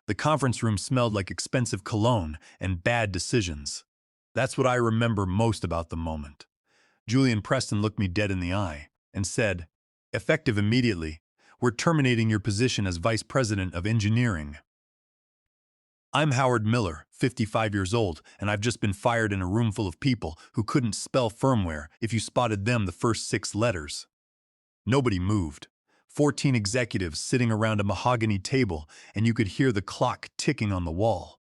The conference room smelled like expensive cologne and bad decisions. That's what I remember most about the moment. Julian Preston looked me dead in the eye and said, "Effective immediately, we're terminating your position as Vice President of Engineering." I'm Howard Miller, 55 years old, and I've just been fired in a room full of people who couldn't spell firmware if you spotted them the first 6 letters. Nobody moved. 14 executives sitting around a mahogany table, and you could hear the clock ticking on the wall.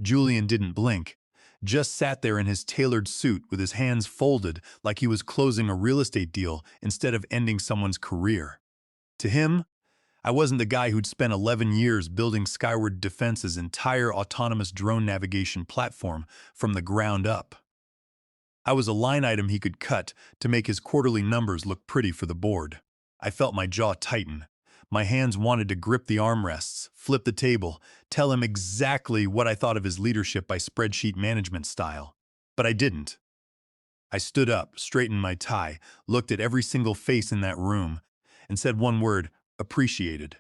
Julian didn't blink, just sat there in his tailored suit with his hands folded like he was closing a real estate deal instead of ending someone's career. To him, I wasn't the guy who'd spent 11 years building Skyward Defense's entire autonomous drone navigation platform from the ground up. I was a line item he could cut to make his quarterly numbers look pretty for the board. I felt my jaw tighten. My hands wanted to grip the armrests, flip the table, tell him exactly what I thought of his leadership by spreadsheet management style. But I didn't. I stood up, straightened my tie, looked at every single face in that room, and said one word: appreciated.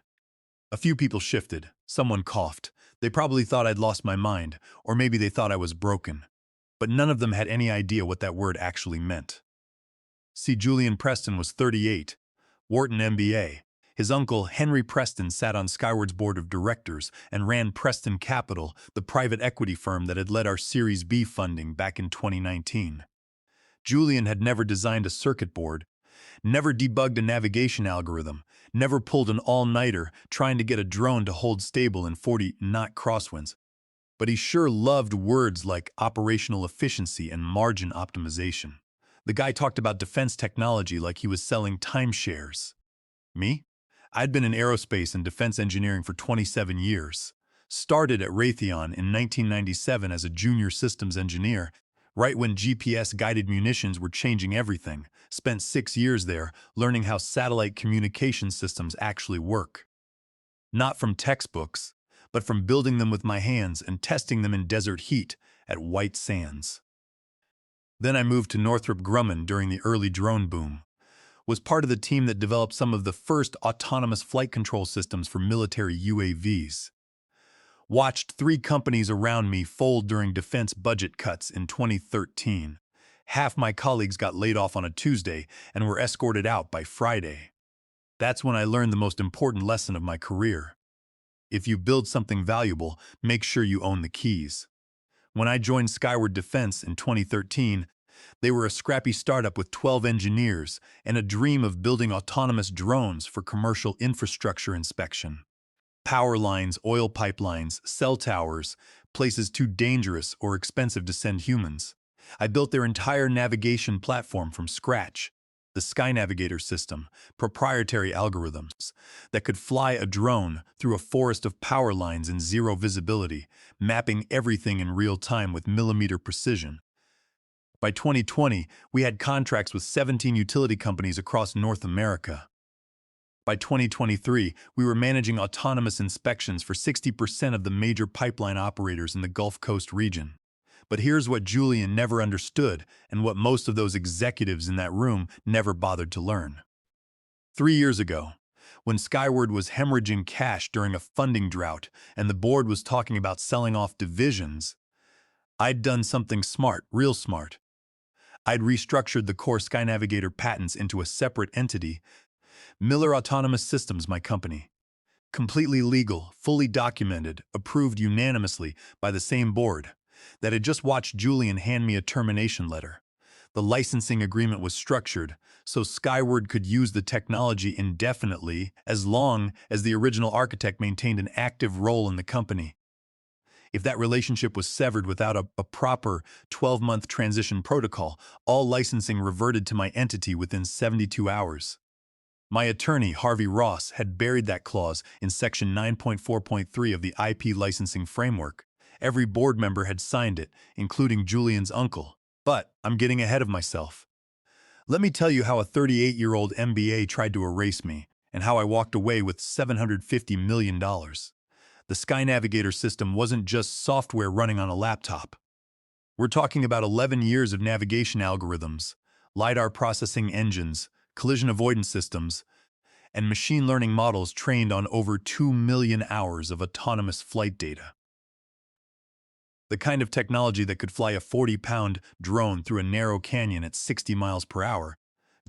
A few people shifted. Someone coughed. They probably thought I'd lost my mind, or maybe they thought I was broken. But none of them had any idea what that word actually meant. See, Julian Preston was 38, Wharton MBA. His uncle, Henry Preston, sat on Skyward's board of directors and ran Preston Capital, the private equity firm that had led our Series B funding back in 2019. Julian had never designed a circuit board, never debugged a navigation algorithm, never pulled an all-nighter trying to get a drone to hold stable in 40-knot crosswinds. But he sure loved words like operational efficiency and margin optimization. The guy talked about defense technology like he was selling timeshares. Me? I'd been in aerospace and defense engineering for 27 years. Started at Raytheon in 1997 as a junior systems engineer, right when GPS-guided munitions were changing everything. Spent 6 years there learning how satellite communication systems actually work. Not from textbooks, but from building them with my hands and testing them in desert heat at White Sands. Then I moved to Northrop Grumman during the early drone boom. Was part of the team that developed some of the first autonomous flight control systems for military UAVs. Watched 3 companies around me fold during defense budget cuts in 2013. Half my colleagues got laid off on a Tuesday and were escorted out by Friday. That's when I learned the most important lesson of my career. If you build something valuable, make sure you own the keys. When I joined Skyward Defense in 2013, they were a scrappy startup with 12 engineers and a dream of building autonomous drones for commercial infrastructure inspection. Power lines, oil pipelines, cell towers, places too dangerous or expensive to send humans. I built their entire navigation platform from scratch. The Sky Navigator system, proprietary algorithms that could fly a drone through a forest of power lines in zero visibility, mapping everything in real time with millimeter precision. By 2020, we had contracts with 17 utility companies across North America. By 2023, we were managing autonomous inspections for 60% of the major pipeline operators in the Gulf Coast region. But here's what Julian never understood, and what most of those executives in that room never bothered to learn. 3 years ago, when Skyward was hemorrhaging cash during a funding drought and the board was talking about selling off divisions, I'd done something smart, real smart. I'd restructured the core Sky Navigator patents into a separate entity, Miller Autonomous Systems, my company. Completely legal, fully documented, approved unanimously by the same board that had just watched Julian hand me a termination letter. The licensing agreement was structured so Skyward could use the technology indefinitely as long as the original architect maintained an active role in the company. If that relationship was severed without a proper 12-month transition protocol, all licensing reverted to my entity within 72 hours. My attorney, Harvey Ross, had buried that clause in Section 9.4.3 of the IP licensing framework. Every board member had signed it, including Julian's uncle. But I'm getting ahead of myself. Let me tell you how a 38-year-old MBA tried to erase me, and how I walked away with $750 million. The Sky Navigator system wasn't just software running on a laptop. We're talking about 11 years of navigation algorithms, LiDAR processing engines, collision avoidance systems, and machine learning models trained on over 2 million hours of autonomous flight data. The kind of technology that could fly a 40-pound drone through a narrow canyon at 60 miles per hour,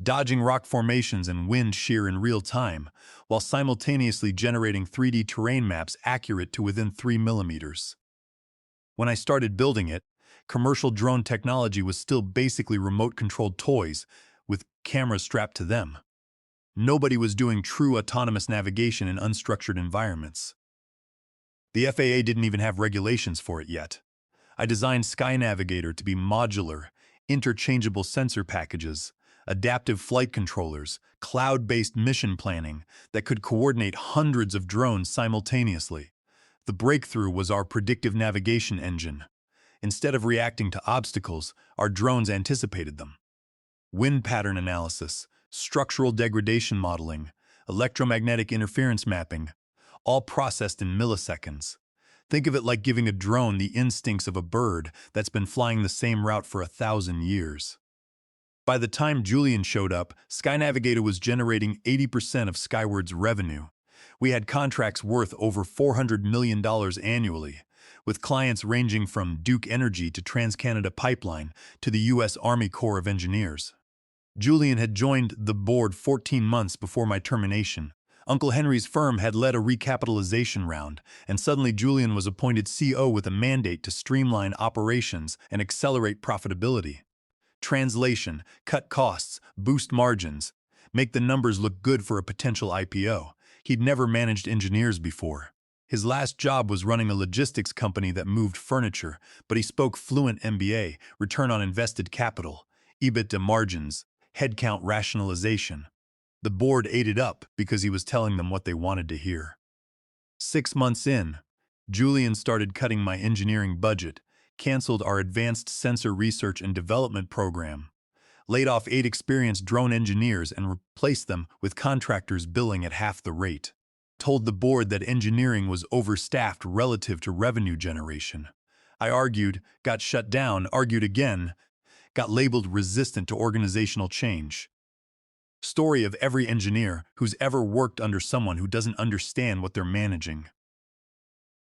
dodging rock formations and wind shear in real time, while simultaneously generating 3D terrain maps accurate to within 3 millimeters. When I started building it, commercial drone technology was still basically remote-controlled toys with cameras strapped to them. Nobody was doing true autonomous navigation in unstructured environments. The FAA didn't even have regulations for it yet. I designed Sky Navigator to be modular, interchangeable sensor packages, adaptive flight controllers, cloud-based mission planning that could coordinate hundreds of drones simultaneously. The breakthrough was our predictive navigation engine. Instead of reacting to obstacles, our drones anticipated them. Wind pattern analysis, structural degradation modeling, electromagnetic interference mapping, all processed in milliseconds. Think of it like giving a drone the instincts of a bird that's been flying the same route for 1,000 years. By the time Julian showed up, Sky Navigator was generating 80% of Skyward's revenue. We had contracts worth over $400 million annually, with clients ranging from Duke Energy to TransCanada Pipeline to the U.S. Army Corps of Engineers. Julian had joined the board 14 months before my termination. Uncle Henry's firm had led a recapitalization round, and suddenly Julian was appointed CO with a mandate to streamline operations and accelerate profitability. Translation, cut costs, boost margins, make the numbers look good for a potential IPO. He'd never managed engineers before. His last job was running a logistics company that moved furniture, but he spoke fluent MBA, return on invested capital, EBITDA margins, headcount rationalization. The board ate it up because he was telling them what they wanted to hear. 6 months in, Julian started cutting my engineering budget, canceled our advanced sensor research and development program, laid off 8 experienced drone engineers and replaced them with contractors billing at half the rate. Told the board that engineering was overstaffed relative to revenue generation. I argued, got shut down, argued again, got labeled resistant to organizational change. Story of every engineer who's ever worked under someone who doesn't understand what they're managing.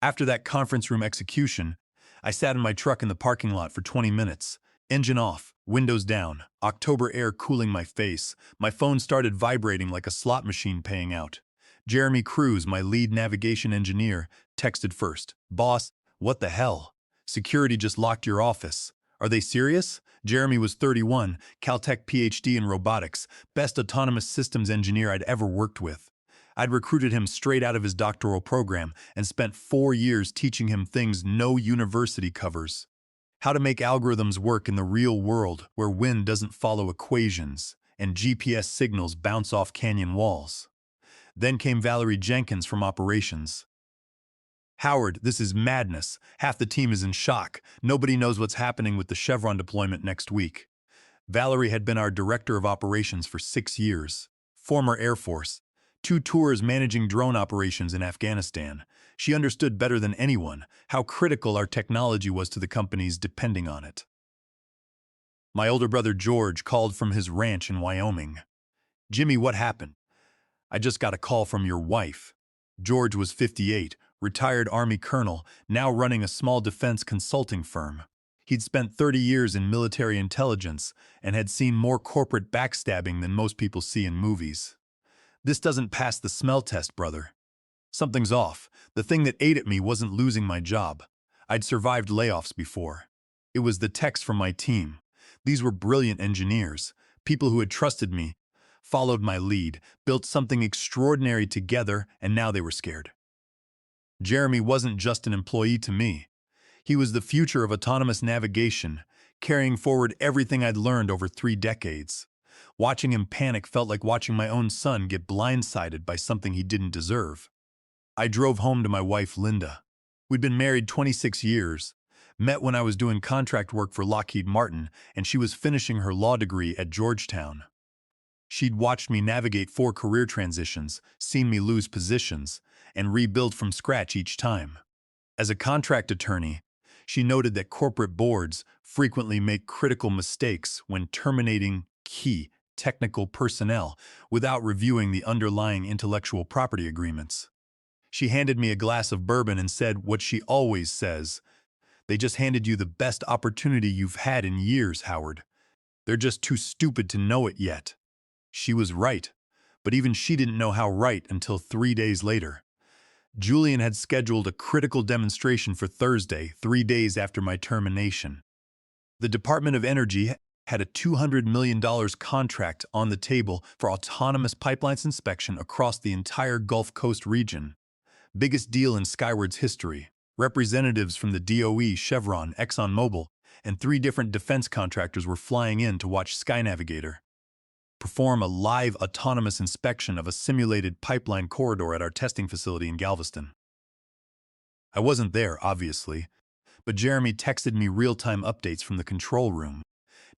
After that conference room execution, I sat in my truck in the parking lot for 20 minutes. Engine off, windows down, October air cooling my face. My phone started vibrating like a slot machine paying out. Jeremy Cruz, my lead navigation engineer, texted first. Boss, what the hell? Security just locked your office. Are they serious? Jeremy was 31, Caltech PhD in robotics, best autonomous systems engineer I'd ever worked with. I'd recruited him straight out of his doctoral program and spent 4 years teaching him things no university covers. How to make algorithms work in the real world where wind doesn't follow equations and GPS signals bounce off canyon walls. Then came Valerie Jenkins from operations. Howard, this is madness. Half the team is in shock. Nobody knows what's happening with the Chevron deployment next week. Valerie had been our director of operations for 6 years. Former Air Force. 2 tours managing drone operations in Afghanistan. She understood better than anyone how critical our technology was to the companies depending on it. My older brother George called from his ranch in Wyoming. Jimmy, what happened? I just got a call from your wife. George was 58, retired Army colonel, now running a small defense consulting firm. He'd spent 30 years in military intelligence and had seen more corporate backstabbing than most people see in movies. This doesn't pass the smell test, brother. Something's off. The thing that ate at me wasn't losing my job. I'd survived layoffs before. It was the techs from my team. These were brilliant engineers, people who had trusted me, followed my lead, built something extraordinary together, and now they were scared. Jeremy wasn't just an employee to me. He was the future of autonomous navigation, carrying forward everything I'd learned over 3 decades. Watching him panic felt like watching my own son get blindsided by something he didn't deserve. I drove home to my wife, Linda. We'd been married 26 years, met when I was doing contract work for Lockheed Martin, and she was finishing her law degree at Georgetown. She'd watched me navigate 4 career transitions, seen me lose positions, and rebuild from scratch each time. As a contract attorney, she noted that corporate boards frequently make critical mistakes when terminating key technical personnel without reviewing the underlying intellectual property agreements. She handed me a glass of bourbon and said what she always says: "They just handed you the best opportunity you've had in years, Howard. They're just too stupid to know it yet." She was right, but even she didn't know how right until 3 days later. Julian had scheduled a critical demonstration for Thursday, 3 days after my termination. The Department of Energy had a $200 million contract on the table for autonomous pipelines inspection across the entire Gulf Coast region. Biggest deal in Skyward's history. Representatives from the DOE, Chevron, ExxonMobil, and 3 different defense contractors were flying in to watch SkyNavigator perform a live autonomous inspection of a simulated pipeline corridor at our testing facility in Galveston. I wasn't there, obviously, but Jeremy texted me real-time updates from the control room.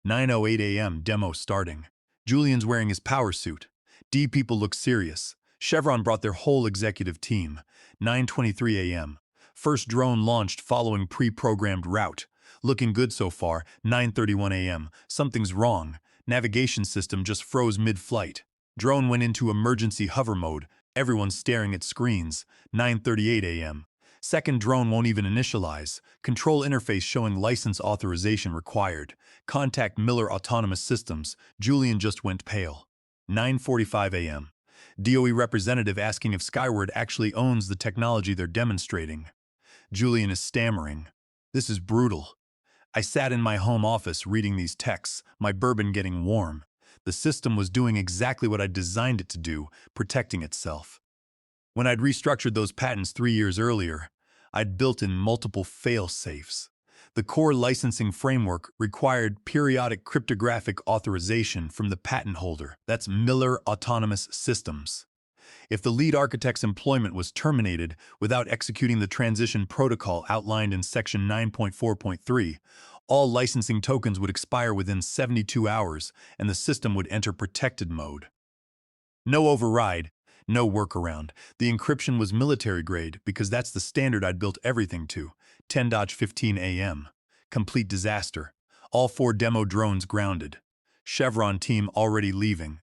9:08 a.m. demo starting. Julian's wearing his power suit. D people look serious. Chevron brought their whole executive team. 9:23 a.m. First drone launched following pre-programmed route. Looking good so far. 9:31 a.m. Something's wrong. Navigation system just froze mid-flight. Drone went into emergency hover mode. Everyone's staring at screens. 9:38 a.m. Second drone won't even initialize. Control interface showing license authorization required. Contact Miller Autonomous Systems. Julian just went pale. 9:45 a.m. DOE representative asking if Skyward actually owns the technology they're demonstrating. Julian is stammering. This is brutal. I sat in my home office reading these texts, my bourbon getting warm. The system was doing exactly what I designed it to do, protecting itself. When I'd restructured those patents 3 years earlier, I'd built in multiple fail-safes. The core licensing framework required periodic cryptographic authorization from the patent holder. That's Miller Autonomous Systems. If the lead architect's employment was terminated without executing the transition protocol outlined in Section 9.4.3, all licensing tokens would expire within 72 hours and the system would enter protected mode. No override, no workaround. The encryption was military grade because that's the standard I'd built everything to. 10:15 a.m. Complete disaster. All 4 demo drones grounded. Chevron team already leaving.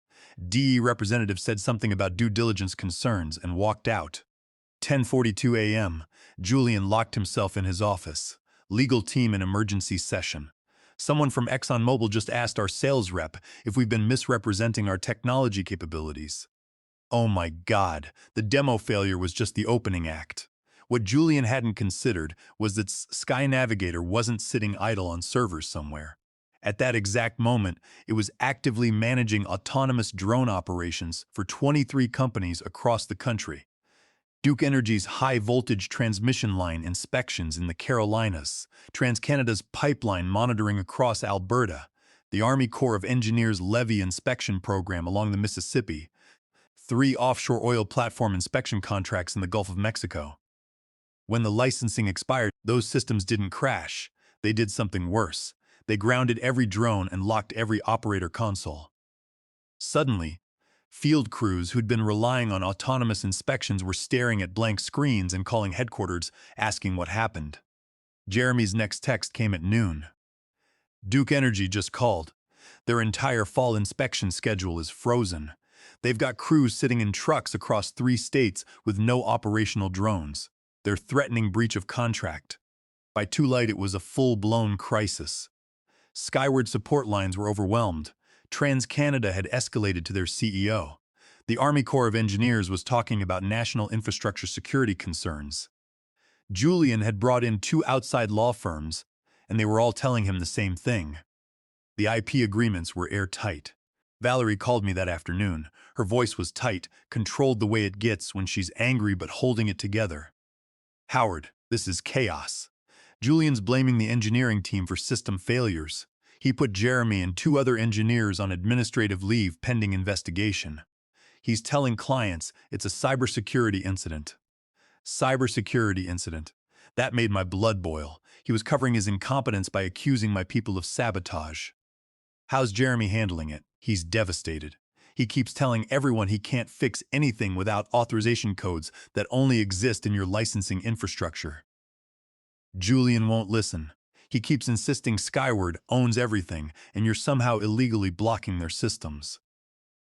DE representative said something about due diligence concerns and walked out. 10:42 a.m. Julian locked himself in his office. Legal team in emergency session. Someone from ExxonMobil just asked our sales rep if we've been misrepresenting our technology capabilities. Oh my God, the demo failure was just the opening act. What Julian hadn't considered was that SkyNavigator wasn't sitting idle on servers somewhere. At that exact moment, it was actively managing autonomous drone operations for 23 companies across the country. Duke Energy's high-voltage transmission line inspections in the Carolinas, TransCanada's pipeline monitoring across Alberta, the Army Corps of Engineers levee inspection program along the Mississippi, 3 offshore oil platform inspection contracts in the Gulf of Mexico. When the licensing expired, those systems didn't crash. They did something worse. They grounded every drone and locked every operator console. Suddenly, field crews who'd been relying on autonomous inspections were staring at blank screens and calling headquarters, asking what happened. Jeremy's next text came at noon. Duke Energy just called. Their entire fall inspection schedule is frozen. They've got crews sitting in trucks across 3 states with no operational drones. They're threatening breach of contract. By too late, it was a full-blown crisis. Skyward support lines were overwhelmed. TransCanada had escalated to their CEO. The Army Corps of Engineers was talking about national infrastructure security concerns. Julian had brought in 2 outside law firms, and they were all telling him the same thing. The IP agreements were airtight. Valerie called me that afternoon. Her voice was tight, controlled the way it gets when she's angry but holding it together. "Howard, this is chaos." Julian's blaming the engineering team for system failures. He put Jeremy and 2 other engineers on administrative leave pending investigation. He's telling clients it's a cybersecurity incident. Cybersecurity incident. That made my blood boil. He was covering his incompetence by accusing my people of sabotage. How's Jeremy handling it? He's devastated. He keeps telling everyone he can't fix anything without authorization codes that only exist in your licensing infrastructure. Julian won't listen. He keeps insisting Skyward owns everything, and you're somehow illegally blocking their systems.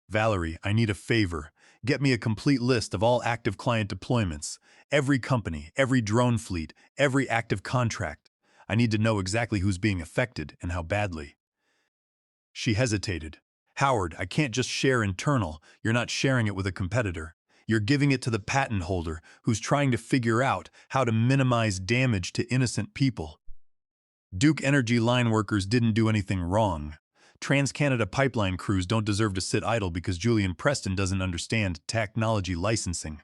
Valerie, I need a favor. Get me a complete list of all active client deployments. Every company, every drone fleet, every active contract. I need to know exactly who's being affected and how badly. She hesitated. Howard, I can't just share internal. You're not sharing it with a competitor. You're giving it to the patent holder who's trying to figure out how to minimize damage to innocent people. Duke Energy line workers didn't do anything wrong. TransCanada pipeline crews don't deserve to sit idle because Julian Preston doesn't understand technology licensing.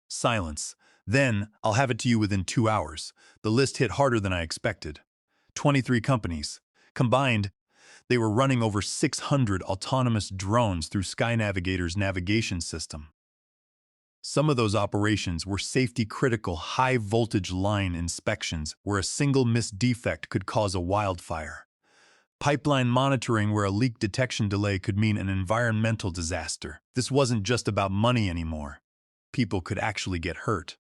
Silence. Then, I'll have it to you within 2 hours. The list hit harder than I expected. 23 companies. Combined, they were running over 600 autonomous drones through Sky Navigator's navigation system. Some of those operations were safety-critical high-voltage line inspections where a single missed defect could cause a wildfire. Pipeline monitoring where a leak detection delay could mean an environmental disaster. This wasn't just about money anymore. People could actually get hurt.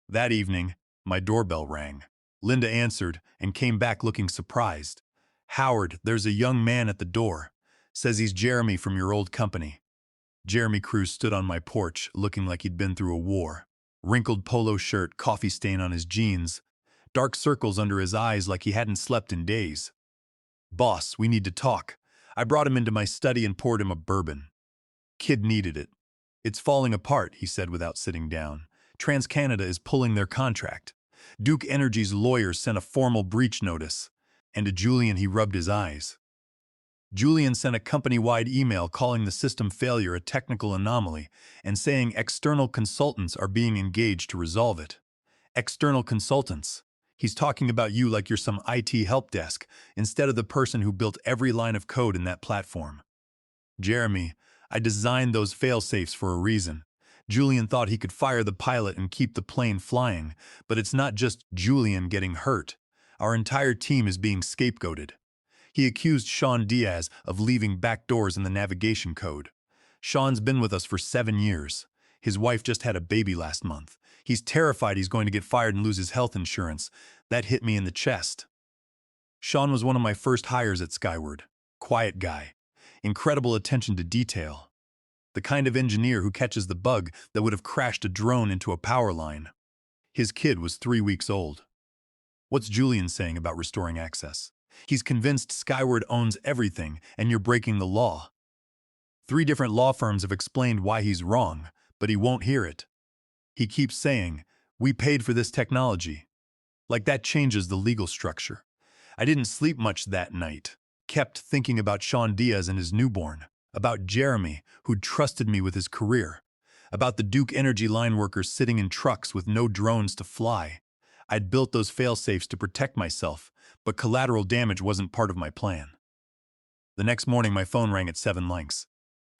That evening, my doorbell rang. Linda answered and came back looking surprised. Howard, there's a young man at the door. Says he's Jeremy from your old company. Jeremy Cruz stood on my porch, looking like he'd been through a war. Wrinkled polo shirt, coffee stain on his jeans, dark circles under his eyes like he hadn't slept in days. Boss, we need to talk. I brought him into my study and poured him a bourbon. Kid needed it. It's falling apart, he said without sitting down. TransCanada is pulling their contract. Duke Energy's lawyers sent a formal breach notice. And to Julian he rubbed his eyes. Julian sent a company-wide email calling the system failure a technical anomaly and saying external consultants are being engaged to resolve it. External consultants. He's talking about you like you're some IT help desk instead of the person who built every line of code in that platform. Jeremy, I designed those fail-safes for a reason. Julian thought he could fire the pilot and keep the plane flying, but it's not just Julian getting hurt. Our entire team is being scapegoated. He accused Sean Diaz of leaving backdoors in the navigation code. Sean's been with us for 7 years. His wife just had a baby last month. He's terrified he's going to get fired and lose his health insurance. That hit me in the chest. Sean was one of my first hires at Skyward. Quiet guy. Incredible attention to detail. The kind of engineer who catches the bug that would have crashed a drone into a power line. His kid was 3 weeks old. What's Julian saying about restoring access? He's convinced Skyward owns everything and you're breaking the law. 3 different law firms have explained why he's wrong, but he won't hear it. He keeps saying, we paid for this technology. Like that changes the legal structure. I didn't sleep much that night. Kept thinking about Sean Diaz and his newborn. About Jeremy, who'd trusted me with his career. About the Duke Energy line workers sitting in trucks with no drones to fly. I'd built those fail-safes to protect myself, but collateral damage wasn't part of my plan. The next morning, my phone rang at 7 lengths.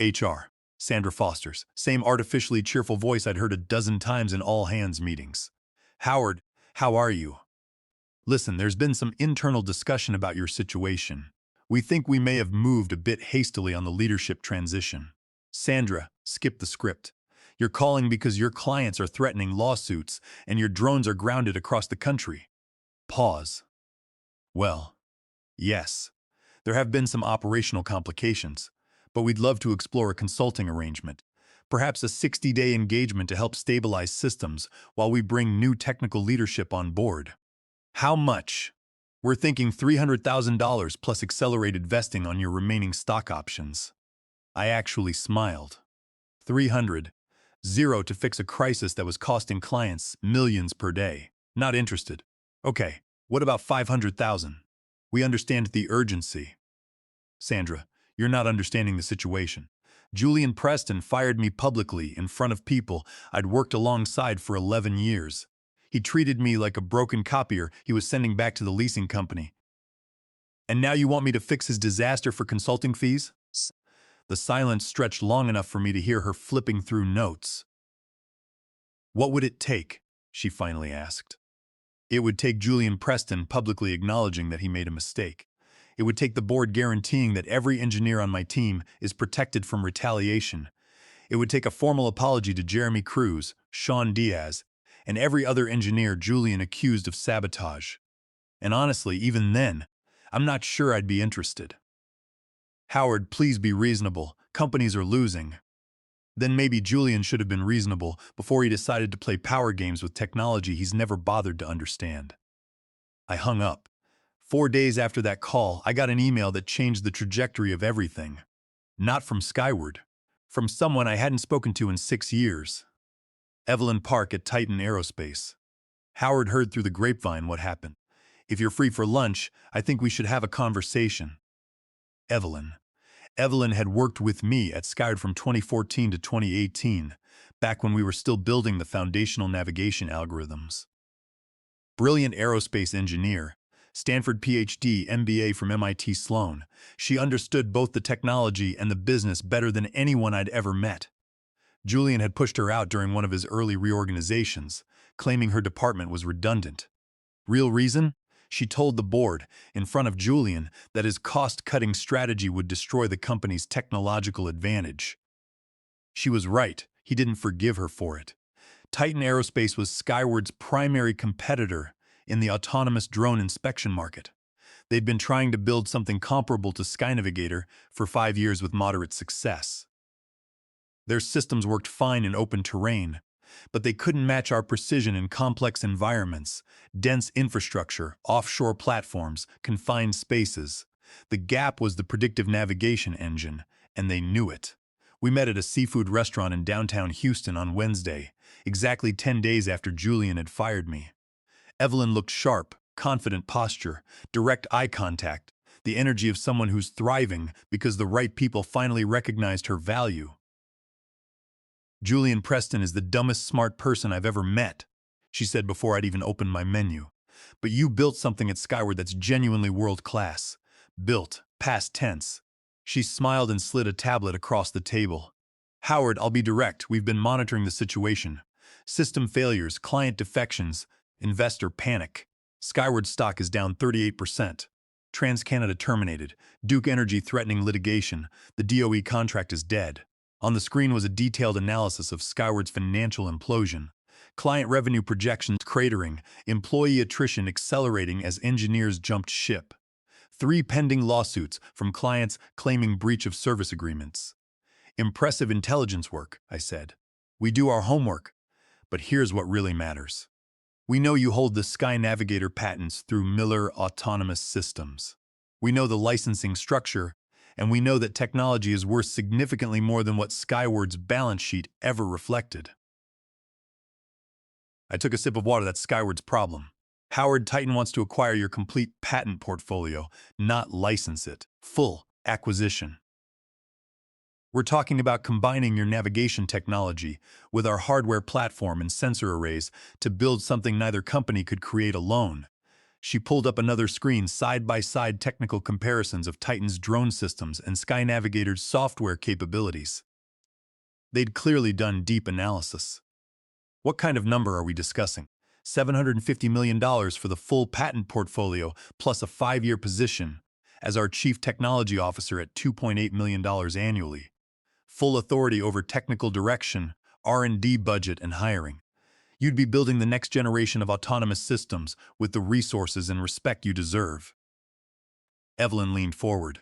HR. Sandra Foster's. Same artificially cheerful voice I'd heard a dozen times in all-hands meetings. Howard, how are you? Listen, there's been some internal discussion about your situation. We think we may have moved a bit hastily on the leadership transition. Sandra, skip the script. You're calling because your clients are threatening lawsuits and your drones are grounded across the country. Pause. Well, yes, there have been some operational complications, but we'd love to explore a consulting arrangement, perhaps a 60-day engagement to help stabilize systems while we bring new technical leadership on board. How much? We're thinking $300,000 plus accelerated vesting on your remaining stock options. I actually smiled. 300. Zero to fix a crisis that was costing clients millions per day. Not interested. Okay, what about 500,000? We understand the urgency. Sandra, you're not understanding the situation. Julian Preston fired me publicly in front of people I'd worked alongside for 11 years. He treated me like a broken copier he was sending back to the leasing company. And now you want me to fix his disaster for consulting fees? The silence stretched long enough for me to hear her flipping through notes. What would it take? She finally asked. It would take Julian Preston publicly acknowledging that he made a mistake. It would take the board guaranteeing that every engineer on my team is protected from retaliation. It would take a formal apology to Jeremy Cruz, Sean Diaz, and every other engineer Julian accused of sabotage. And honestly, even then, I'm not sure I'd be interested. Howard, please be reasonable. Companies are losing. Then maybe Julian should have been reasonable before he decided to play power games with technology he's never bothered to understand. I hung up. 4 days after that call, I got an email that changed the trajectory of everything. Not from Skyward. From someone I hadn't spoken to in 6 years. Evelyn Park at Titan Aerospace. Howard heard through the grapevine what happened. If you're free for lunch, I think we should have a conversation. Evelyn. Evelyn had worked with me at Skyward from 2014 to 2018, back when we were still building the foundational navigation algorithms. Brilliant aerospace engineer, Stanford PhD, MBA from MIT Sloan, she understood both the technology and the business better than anyone I'd ever met. Julian had pushed her out during one of his early reorganizations, claiming her department was redundant. Real reason? She told the board, in front of Julian, that his cost-cutting strategy would destroy the company's technological advantage. She was right. He didn't forgive her for it. Titan Aerospace was Skyward's primary competitor in the autonomous drone inspection market. They'd been trying to build something comparable to Skynavigator for 5 years with moderate success. Their systems worked fine in open terrain, but they couldn't match our precision in complex environments, dense infrastructure, offshore platforms, confined spaces. The gap was the predictive navigation engine, and they knew it. We met at a seafood restaurant in downtown Houston on Wednesday, exactly 10 days after Julian had fired me. Evelyn looked sharp, confident posture, direct eye contact, the energy of someone who's thriving because the right people finally recognized her value. Julian Preston is the dumbest smart person I've ever met, she said before I'd even opened my menu. But you built something at Skyward that's genuinely world-class. Built, past tense. She smiled and slid a tablet across the table. Howard, I'll be direct. We've been monitoring the situation. System failures, client defections, investor panic. Skyward stock is down 38%. TransCanada terminated. Duke Energy threatening litigation. The DOE contract is dead. On the screen was a detailed analysis of Skyward's financial implosion. Client revenue projections cratering, employee attrition accelerating as engineers jumped ship. 3 pending lawsuits from clients claiming breach of service agreements. Impressive intelligence work, I said. We do our homework. But here's what really matters. We know you hold the Sky Navigator patents through Miller Autonomous Systems. We know the licensing structure, and we know that technology is worth significantly more than what Skyward's balance sheet ever reflected. I took a sip of water. That's Skyward's problem. Howard, Titan wants to acquire your complete patent portfolio, not license it. Full acquisition. We're talking about combining your navigation technology with our hardware platform and sensor arrays to build something neither company could create alone. She pulled up another screen, side-by-side technical comparisons of Titan's drone systems and Sky Navigator's software capabilities. They'd clearly done deep analysis. What kind of number are we discussing? $750 million for the full patent portfolio plus a 5-year position as our chief technology officer at $2.8 million annually. Full authority over technical direction, R&D budget, and hiring. You'd be building the next generation of autonomous systems with the resources and respect you deserve. Evelyn leaned forward.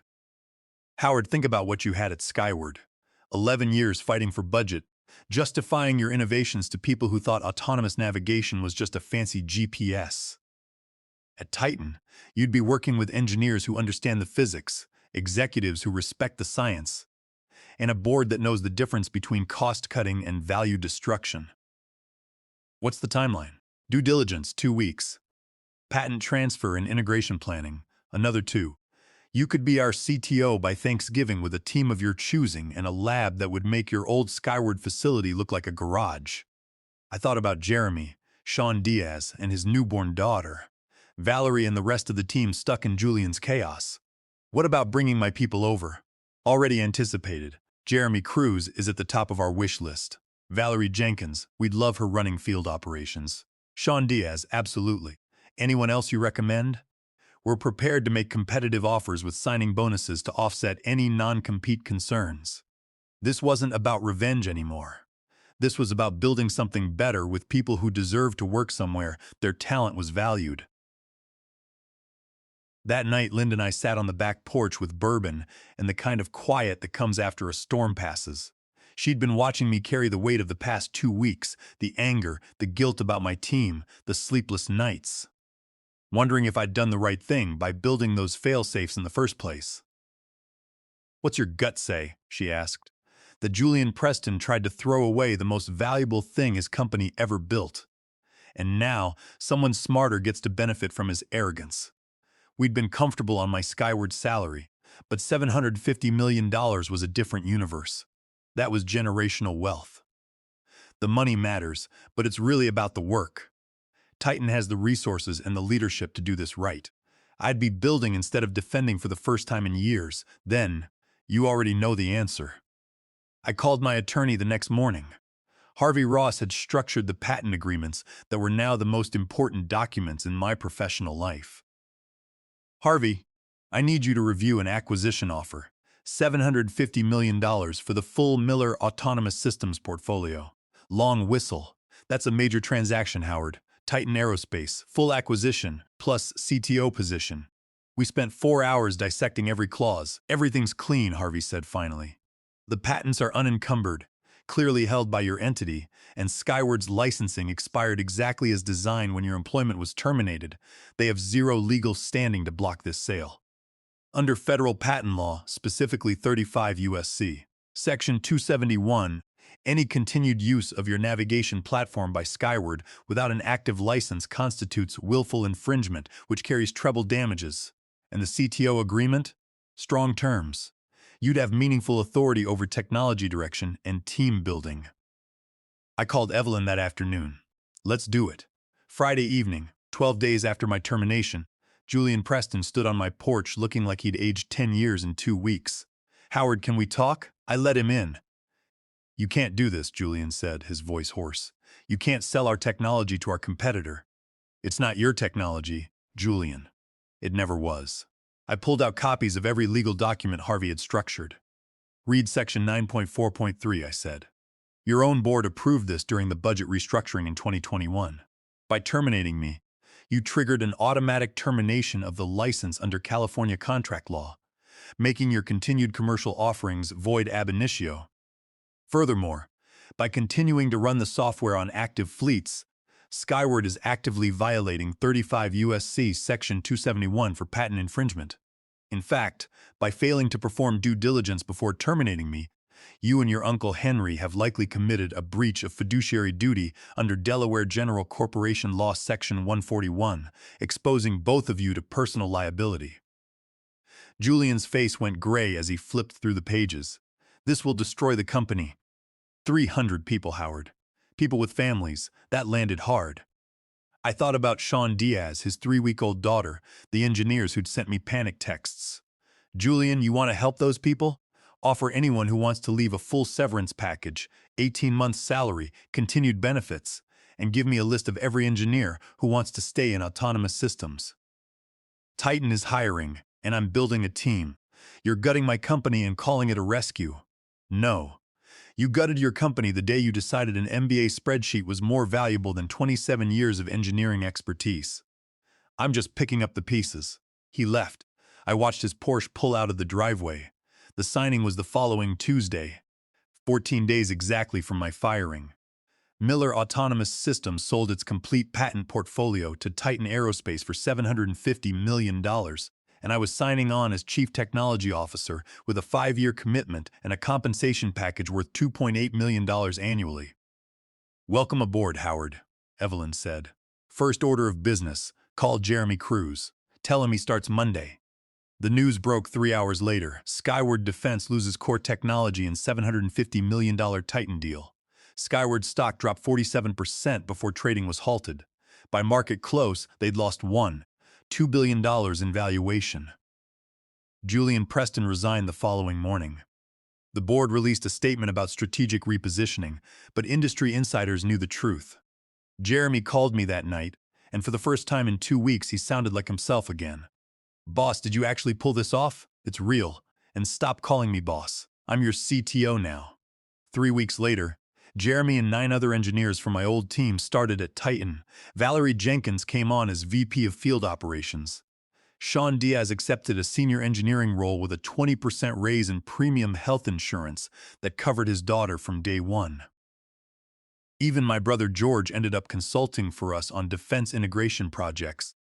Howard, think about what you had at Skyward. 11 years fighting for budget, justifying your innovations to people who thought autonomous navigation was just a fancy GPS. At Titan, you'd be working with engineers who understand the physics, executives who respect the science, and a board that knows the difference between cost-cutting and value destruction. What's the timeline? Due diligence, 2 weeks. Patent transfer and integration planning, another 2. You could be our CTO by Thanksgiving with a team of your choosing and a lab that would make your old Skyward facility look like a garage. I thought about Jeremy, Sean Diaz, and his newborn daughter. Valerie and the rest of the team stuck in Julian's chaos. What about bringing my people over? Already anticipated. Jeremy Cruz is at the top of our wish list. Valerie Jenkins, we'd love her running field operations. Sean Diaz, absolutely. Anyone else you recommend? We're prepared to make competitive offers with signing bonuses to offset any non-compete concerns. This wasn't about revenge anymore. This was about building something better with people who deserved to work somewhere their talent was valued. That night, Linda and I sat on the back porch with bourbon and the kind of quiet that comes after a storm passes. She'd been watching me carry the weight of the past 2 weeks, the anger, the guilt about my team, the sleepless nights, wondering if I'd done the right thing by building those fail-safes in the first place. "What's your gut say?" she asked. That Julian Preston tried to throw away the most valuable thing his company ever built. And now, someone smarter gets to benefit from his arrogance. We'd been comfortable on my Skyward salary, but $750 million was a different universe. That was generational wealth. The money matters, but it's really about the work. Titan has the resources and the leadership to do this right. I'd be building instead of defending for the first time in years. Then, you already know the answer. I called my attorney the next morning. Harvey Ross had structured the patent agreements that were now the most important documents in my professional life. "Harvey, I need you to review an acquisition offer. $750 million for the full Miller Autonomous Systems portfolio. Long whistle. That's a major transaction, Howard. Titan Aerospace, full acquisition, plus CTO position." We spent 4 hours dissecting every clause. "Everything's clean," Harvey said finally. "The patents are unencumbered, clearly held by your entity, and Skyward's licensing expired exactly as designed when your employment was terminated. They have zero legal standing to block this sale. Under federal patent law, specifically 35 U.S.C. Section 271, any continued use of your navigation platform by Skyward without an active license constitutes willful infringement, which carries treble damages. And the CTO agreement? Strong terms. You'd have meaningful authority over technology direction and team building." I called Evelyn that afternoon. "Let's do it." Friday evening, 12 days after my termination, Julian Preston stood on my porch looking like he'd aged 10 years in 2 weeks. "Howard, can we talk?" I let him in. "You can't do this," Julian said, his voice hoarse. "You can't sell our technology to our competitor." "It's not your technology, Julian. It never was." I pulled out copies of every legal document Harvey had structured. "Read Section 9.4.3, I said. "Your own board approved this during the budget restructuring in 2021. By terminating me, you triggered an automatic termination of the license under California contract law, making your continued commercial offerings void ab initio. Furthermore, by continuing to run the software on active fleets, Skyward is actively violating 35 U.S.C. Section 271 for patent infringement. In fact, by failing to perform due diligence before terminating me, you and your Uncle Henry have likely committed a breach of fiduciary duty under Delaware General Corporation Law Section 141, exposing both of you to personal liability." Julian's face went gray as he flipped through the pages. "This will destroy the company. 300 people, Howard. People with families. That landed hard." I thought about Sean Diaz, his 3-week-old daughter, the engineers who'd sent me panic texts. "Julian, you want to help those people? Offer anyone who wants to leave a full severance package, 18 months salary, continued benefits, and give me a list of every engineer who wants to stay in autonomous systems. Titan is hiring, and I'm building a team. You're gutting my company and calling it a rescue. No. You gutted your company the day you decided an MBA spreadsheet was more valuable than 27 years of engineering expertise. I'm just picking up the pieces." He left. I watched his Porsche pull out of the driveway. The signing was the following Tuesday, 14 days exactly from my firing. Miller Autonomous Systems sold its complete patent portfolio to Titan Aerospace for $750 million, and I was signing on as Chief Technology Officer with a 5-year commitment and a compensation package worth $2.8 million annually. "Welcome aboard, Howard," Evelyn said. "First order of business, call Jeremy Cruz. Tell him he starts Monday." The news broke 3 hours later. Skyward Defense loses core technology and $750 million Titan deal. Skyward stock dropped 47% before trading was halted. By market close, they'd lost $2 billion in valuation. Julian Preston resigned the following morning. The board released a statement about strategic repositioning, but industry insiders knew the truth. Jeremy called me that night, and for the first time in 2 weeks he sounded like himself again. "Boss, did you actually pull this off? It's real. And stop calling me boss. I'm your CTO now." 3 weeks later, Jeremy and 9 other engineers from my old team started at Titan. Valerie Jenkins came on as VP of Field Operations. Sean Diaz accepted a senior engineering role with a 20% raise in premium health insurance that covered his daughter from day one. Even my brother George ended up consulting for us on defense integration projects,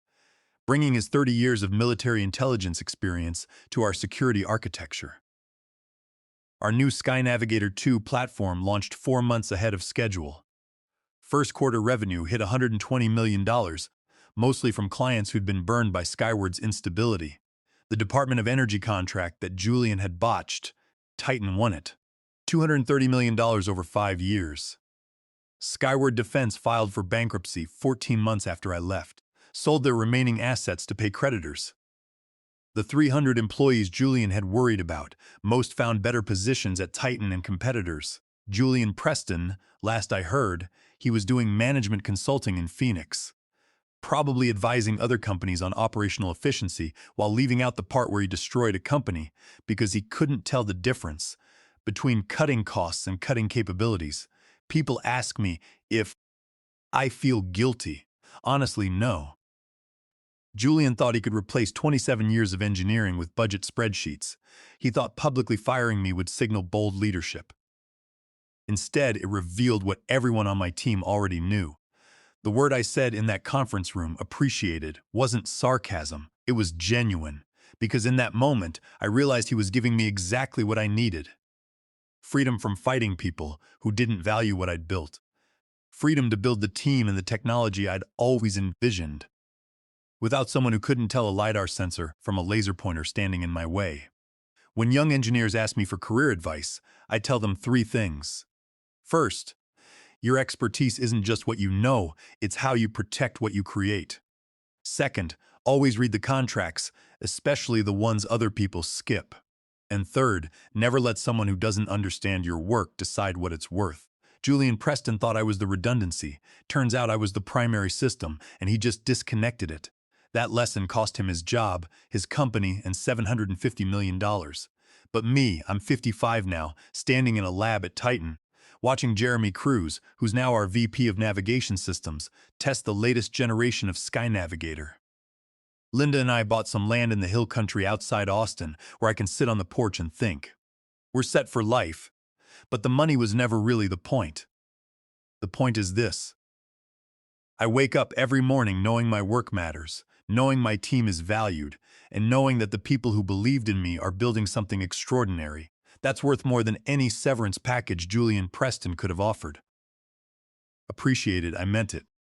bringing his 30 years of military intelligence experience to our security architecture. Our new Sky Navigator 2 platform launched 4 months ahead of schedule. First quarter revenue hit $120 million, mostly from clients who'd been burned by Skyward's instability. The Department of Energy contract that Julian had botched, Titan won it. $230 million over 5 years. Skyward Defense filed for bankruptcy 14 months after I left, sold their remaining assets to pay creditors. The 300 employees Julian had worried about, most found better positions at Titan and competitors. Julian Preston, last I heard, he was doing management consulting in Phoenix, probably advising other companies on operational efficiency while leaving out the part where he destroyed a company because he couldn't tell the difference between cutting costs and cutting capabilities. People ask me if I feel guilty. Honestly, no. Julian thought he could replace 27 years of engineering with budget spreadsheets. He thought publicly firing me would signal bold leadership. Instead, it revealed what everyone on my team already knew. The word I said in that conference room, appreciated, wasn't sarcasm. It was genuine. Because in that moment, I realized he was giving me exactly what I needed. Freedom from fighting people who didn't value what I'd built. Freedom to build the team and the technology I'd always envisioned, without someone who couldn't tell a LiDAR sensor from a laser pointer standing in my way. When young engineers ask me for career advice, I tell them 3 things. First, your expertise isn't just what you know, it's how you protect what you create. Second, always read the contracts, especially the ones other people skip. And third, never let someone who doesn't understand your work decide what it's worth. Julian Preston thought I was the redundancy. Turns out I was the primary system, and he just disconnected it. That lesson cost him his job, his company, and $750 million. But me, I'm 55 now, standing in a lab at Titan, watching Jeremy Cruz, who's now our VP of Navigation Systems, test the latest generation of Sky Navigator. Linda and I bought some land in the hill country outside Austin, where I can sit on the porch and think. We're set for life, but the money was never really the point. The point is this. I wake up every morning knowing my work matters, knowing my team is valued, and knowing that the people who believed in me are building something extraordinary. That's worth more than any severance package Julian Preston could have offered. Appreciated, I meant it.